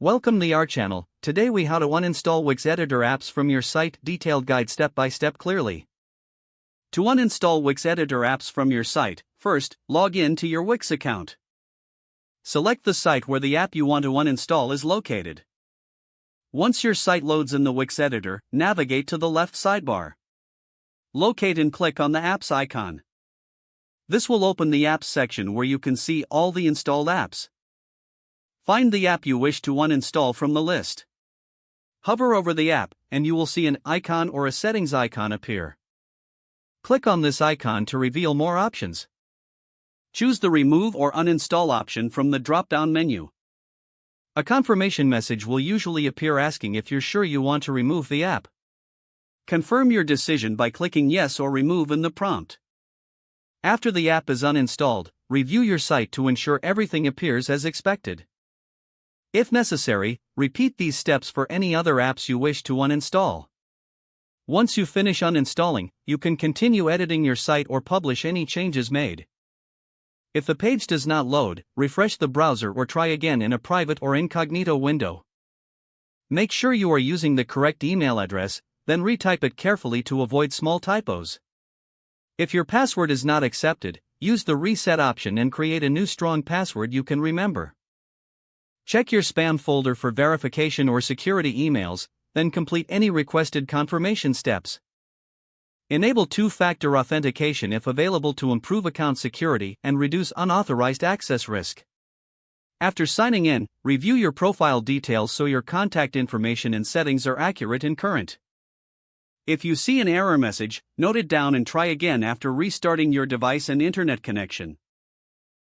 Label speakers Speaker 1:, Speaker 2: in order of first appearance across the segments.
Speaker 1: Welcome to our channel. Today we how to uninstall Wix Editor apps from your site, detailed guide step by step clearly. To uninstall Wix Editor apps from your site, first, log in to your Wix account. Select the site where the app you want to uninstall is located. Once your site loads in the Wix Editor, navigate to the left sidebar. Locate and click on the apps icon. This will open the apps section where you can see all the installed apps. Find the app you wish to uninstall from the list. Hover over the app, and you will see an icon or a settings icon appear. Click on this icon to reveal more options. Choose the Remove or Uninstall option from the drop-down menu. A confirmation message will usually appear asking if you're sure you want to remove the app. Confirm your decision by clicking Yes or Remove in the prompt. After the app is uninstalled, review your site to ensure everything appears as expected. If necessary, repeat these steps for any other apps you wish to uninstall. Once you finish uninstalling, you can continue editing your site or publish any changes made. If the page does not load, refresh the browser or try again in a private or incognito window. Make sure you are using the correct email address, then retype it carefully to avoid small typos. If your password is not accepted, use the reset option and create a new strong password you can remember. Check your spam folder for verification or security emails, then complete any requested confirmation steps. Enable two-factor authentication if available to improve account security and reduce unauthorized access risk. After signing in, review your profile details so your contact information and settings are accurate and current. If you see an error message, note it down and try again after restarting your device and internet connection.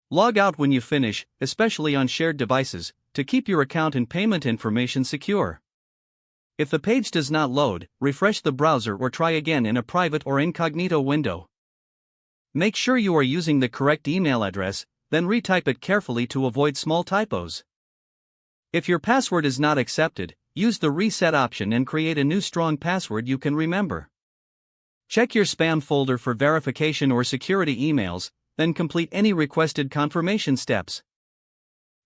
Speaker 1: Log out when you finish, especially on shared devices, to keep your account and payment information secure. If the page does not load, refresh the browser or try again in a private or incognito window. Make sure you are using the correct email address, then retype it carefully to avoid small typos. If your password is not accepted, use the reset option and create a new strong password you can remember. Check your spam folder for verification or security emails, then complete any requested confirmation steps.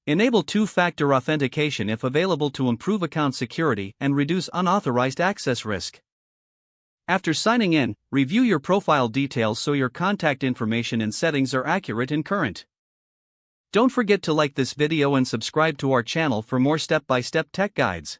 Speaker 1: Enable two-factor authentication if available to improve account security and reduce unauthorized access risk. After signing in, review your profile details so your contact information and settings are accurate and current. Don't forget to like this video and subscribe to our channel for more step-by-step tech guides.